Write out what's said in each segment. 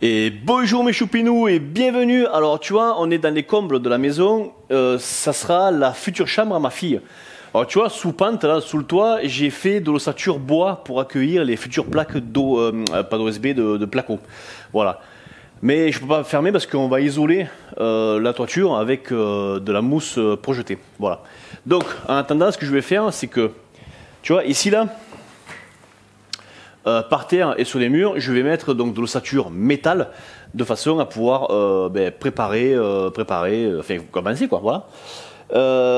Et bonjour mes choupinous et bienvenue. Alors tu vois, on est dans les combles de la maison, ça sera la future chambre à ma fille. Alors tu vois, sous pente, là, sous le toit, j'ai fait de l'ossature bois pour accueillir les futures plaques d'eau, pas d'OSB, de placo. Voilà. Mais je peux pas fermer parce qu'on va isoler la toiture avec de la mousse projetée. Voilà. Donc en attendant, ce que je vais faire, c'est que, tu vois, ici là, par terre et sur les murs, je vais mettre donc de l'ossature métal de façon à pouvoir préparer, enfin commencer quoi, voilà.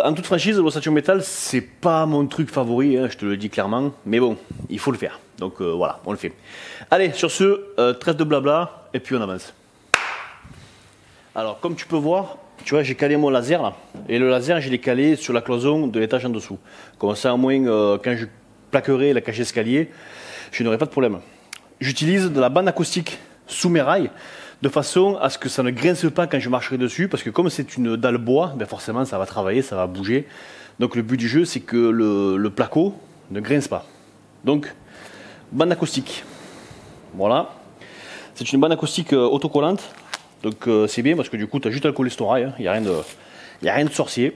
En toute franchise, l'ossature métal, c'est pas mon truc favori, hein, je te le dis clairement, mais bon, il faut le faire. Donc voilà, on le fait. Allez, sur ce, trêve de blabla, et puis on avance. Alors, comme tu peux voir, tu vois, j'ai calé mon laser là, et le laser, je l'ai calé sur la cloison de l'étage en dessous. Comme ça, au moins, quand je plaquerai la cage d'escalier, je n'aurai pas de problème. J'utilise de la bande acoustique sous mes rails de façon à ce que ça ne grince pas quand je marcherai dessus, parce que comme c'est une dalle bois, ben forcément ça va travailler, ça va bouger. Donc le but du jeu, c'est que le placo ne grince pas. Donc, bande acoustique. Voilà. C'est une bande acoustique autocollante. Donc c'est bien parce que du coup, tu as juste à le coller sur ton rail. Il n'y a rien de sorcier.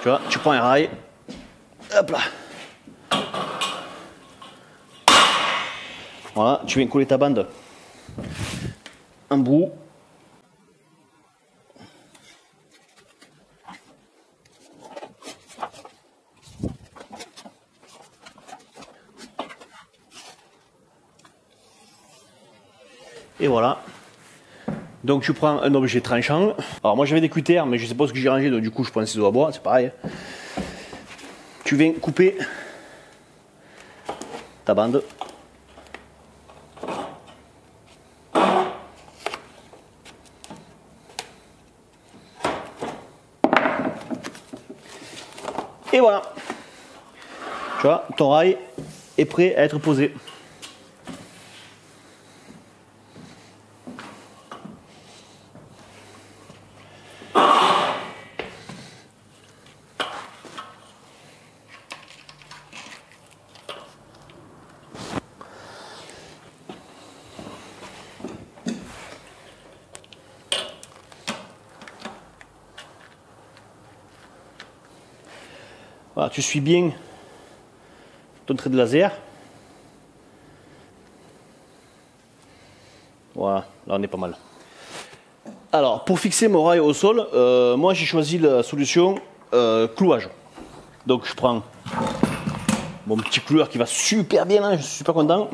Tu vois, tu prends un rail. Hop là. Voilà, tu viens coller ta bande en bout. Et voilà. Donc tu prends un objet tranchant. Alors moi j'avais des cutters, mais je sais pas ce que j'ai rangé, donc du coup je prends un ciseau à bois, c'est pareil. Tu viens couper ta bande. Et voilà. Tu vois, ton rail est prêt à être posé. Voilà, tu suis bien ton trait de laser. Voilà, là on est pas mal. Alors, pour fixer mon rail au sol, moi j'ai choisi la solution clouage. Donc je prends mon petit cloueur qui va super bien, hein, je suis super content.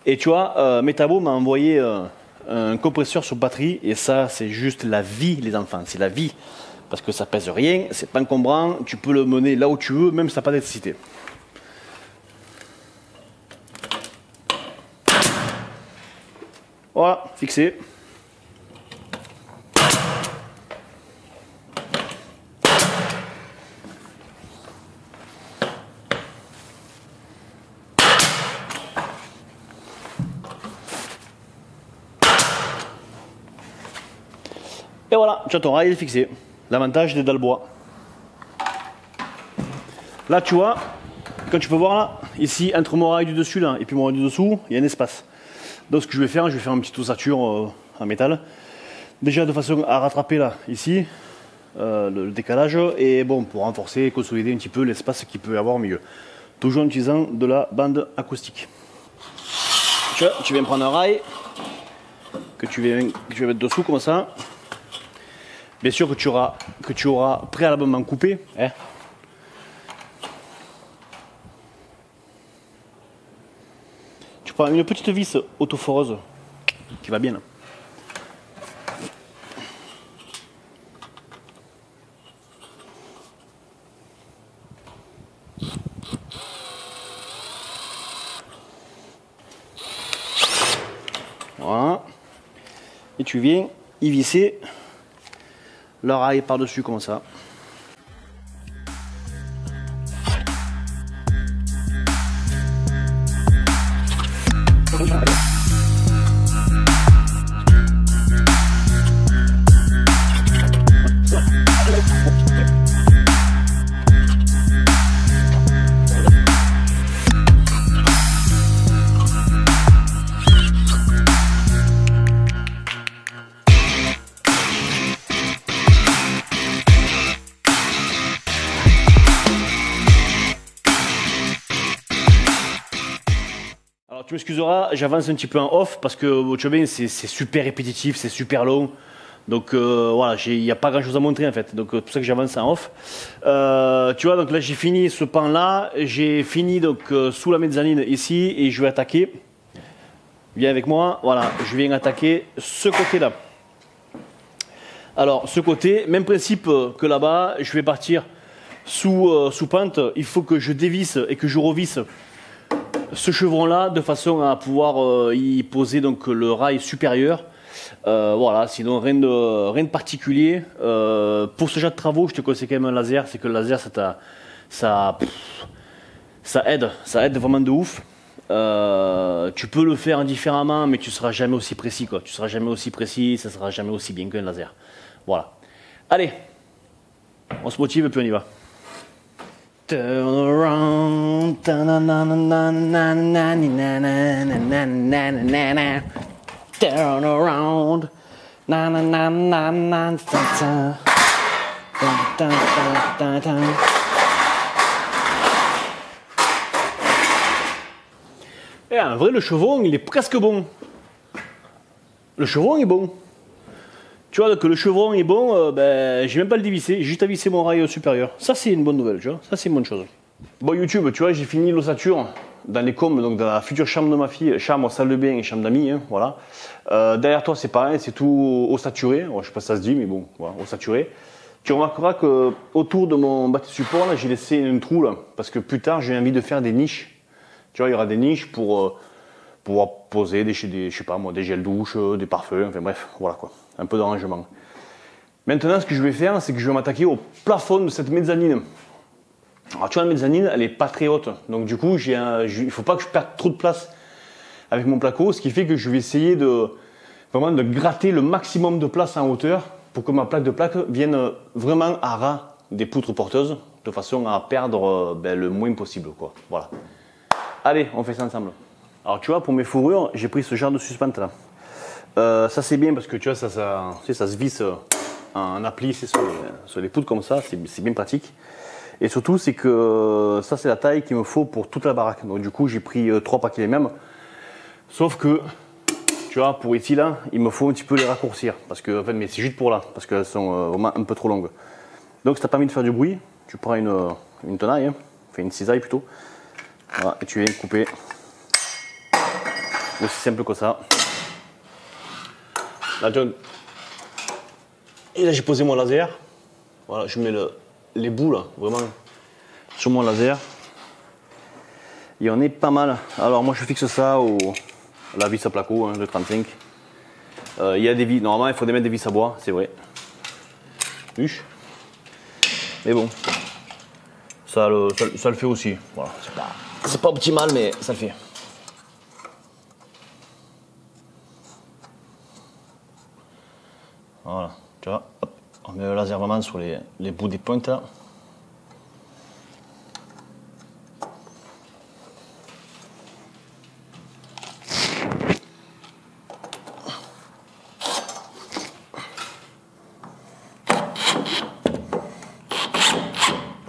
Et tu vois, Metabo m'a envoyé un compresseur sur batterie, et ça c'est juste la vie les enfants, c'est la vie, parce que ça pèse rien, c'est pas encombrant, tu peux le mener là où tu veux, même si t'as pas d'électricité. Voilà, fixé. Et voilà, tu as ton rail fixé. L'avantage des dalles bois. Là, tu vois, comme tu peux voir là, ici, entre mon rail du dessus là, et puis mon rail du dessous, il y a un espace. Donc ce que je vais faire une petite ossature en métal. Déjà de façon à rattraper là, ici, le décalage, et bon, pour renforcer et consolider un petit peu l'espace qu'il peut y avoir au milieu. Toujours en utilisant de la bande acoustique. Tu viens prendre un rail, que tu vas mettre dessous comme ça. Bien sûr que tu auras préalablement coupé. Hein. Tu prends une petite vis autoforeuse qui va bien. Voilà. Et tu viens y visser le rail par-dessus comme ça. tu m'excuseras, j'avance un petit peu en off parce que tu vois bien, c'est super répétitif, c'est super long. Donc voilà, il n'y a pas grand chose à montrer en fait. Donc c'est pour ça que j'avance en off. Tu vois, donc là j'ai fini ce pan là. J'ai fini donc sous la mezzanine ici et je vais attaquer. Viens avec moi. Voilà, je viens attaquer ce côté là. Alors ce côté, même principe que là-bas, je vais partir sous pente. Il faut que je dévisse et que je revisse ce chevron là de façon à pouvoir y poser donc le rail supérieur. Voilà, sinon rien de particulier. Pour ce genre de travaux, je te conseille quand même un laser. C'est que le laser, ça aide vraiment de ouf. Tu peux le faire indifféremment, mais tu seras jamais aussi précis, quoi. Tu seras jamais aussi précis, ça sera jamais aussi bien qu'un laser. Voilà. Allez, on se motive et puis on y va. Turn around, turn around, na na na na na ta ta ta ta. Et en vrai, le chevron, il est presque bon. Le chevron est bon. Tu vois que le chevron est bon, ben, j'ai même pas le dévissé, j'ai juste à visser mon rail supérieur. Ça, c'est une bonne nouvelle, tu vois. Ça, c'est une bonne chose. Bon, YouTube, tu vois, j'ai fini l'ossature dans les combes, donc dans la future chambre de ma fille, chambre, salle de bain et chambre d'amis, hein, voilà. Derrière toi, c'est pareil, c'est tout ossaturé. Bon, je sais pas si ça se dit, mais bon, voilà, ossaturé. Tu remarqueras que autour de mon bâti support, là, j'ai laissé une trou, là, parce que plus tard, j'ai envie de faire des niches. Tu vois, il y aura des niches pour pouvoir poser je sais pas moi, des gels douche, des parfums, enfin bref, voilà quoi, un peu d'arrangement. Maintenant, ce que je vais faire, c'est que je vais m'attaquer au plafond de cette mezzanine. Alors, tu vois, la mezzanine, elle est pas très haute, donc du coup, il faut pas que je perde trop de place avec mon placo, ce qui fait que je vais essayer vraiment de gratter le maximum de place en hauteur pour que ma plaque de plaque vienne vraiment à ras des poutres porteuses, de façon à perdre le moins possible, quoi. Voilà. Allez, on fait ça ensemble. Alors tu vois, pour mes fourrures, j'ai pris ce genre de suspente là. Ça c'est bien parce que tu vois, ça se visse en appli, c'est sur les poutres comme ça, c'est bien pratique. Et surtout, c'est que ça c'est la taille qu'il me faut pour toute la baraque. Donc du coup, j'ai pris 3 paquets les mêmes. Sauf que, tu vois, pour ici là, il me faut un petit peu les raccourcir. Parce que, en fait, mais c'est juste pour là, parce qu'elles sont vraiment un peu trop longues. Donc si t'as pas envie de faire du bruit, tu prends une tenaille, hein, enfin une cisaille plutôt. Voilà, et tu viens couper. Aussi simple que ça. Là, et là j'ai posé mon laser. Voilà, je mets les bouts là, vraiment sur mon laser. Il en est pas mal. Alors moi je fixe ça à la vis à placo, hein, de 35. Il y a des vis, normalement il faut mettre des vis à bois, c'est vrai. Mais bon, ça le fait aussi. Voilà, c'est pas optimal, mais ça le fait. Voilà, tu vois, hop, on met le laser vraiment sur les bouts des pointes là.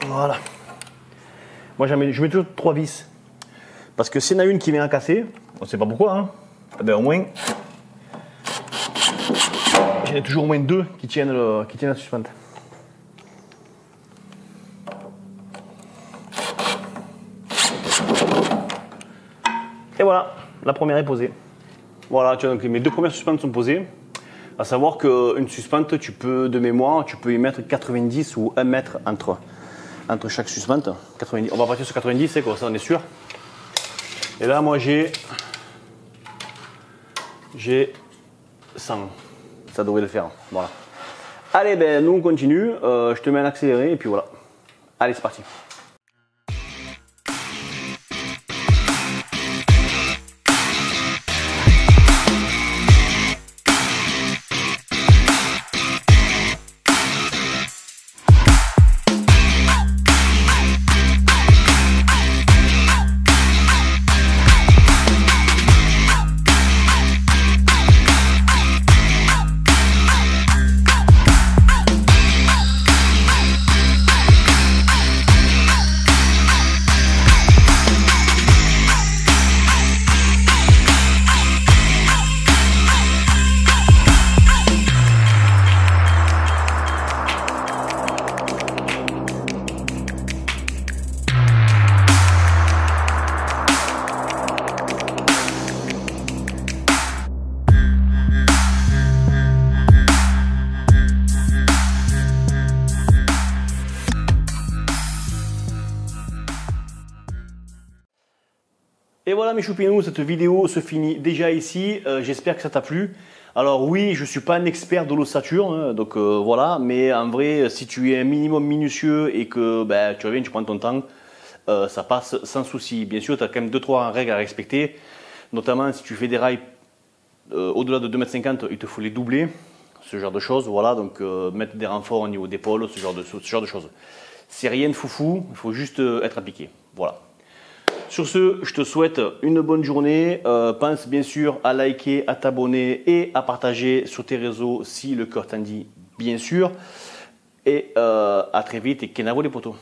Voilà. Moi je mets toujours 3 vis. Parce que s'il y en a une qui vient à casser, on ne sait pas pourquoi, hein, ben au moins, j'en ai toujours au moins 2 qui tiennent la suspente. Et voilà, la première est posée. Voilà, tu vois, donc mes 2 premières suspentes sont posées. À savoir qu'une suspente, tu peux y mettre 90 ou 1 mètre entre chaque suspente. 90. On va partir sur 90, c'est quoi, ça on est sûr. Et là, moi j'ai 100. Ça devrait le faire. Voilà. Allez, ben nous on continue. Je te mets en accéléré et puis voilà. Allez, c'est parti. Et voilà mes choupinous, cette vidéo se finit déjà ici. J'espère que ça t'a plu. Alors oui, je ne suis pas un expert de l'ossature, hein, donc voilà, mais en vrai, si tu es un minimum minutieux et que tu reviens, tu prends ton temps, ça passe sans souci. Bien sûr, tu as quand même 2-3 règles à respecter, notamment si tu fais des rails au-delà de 2,50 m, il te faut les doubler, ce genre de choses, voilà, donc mettre des renforts au niveau d'épaule, ce genre de choses. C'est rien de foufou, il faut juste être appliqué, voilà. Sur ce, je te souhaite une bonne journée. Pense bien sûr à liker, à t'abonner et à partager sur tes réseaux si le cœur t'en dit, bien sûr. Et à très vite et kenavo les potos.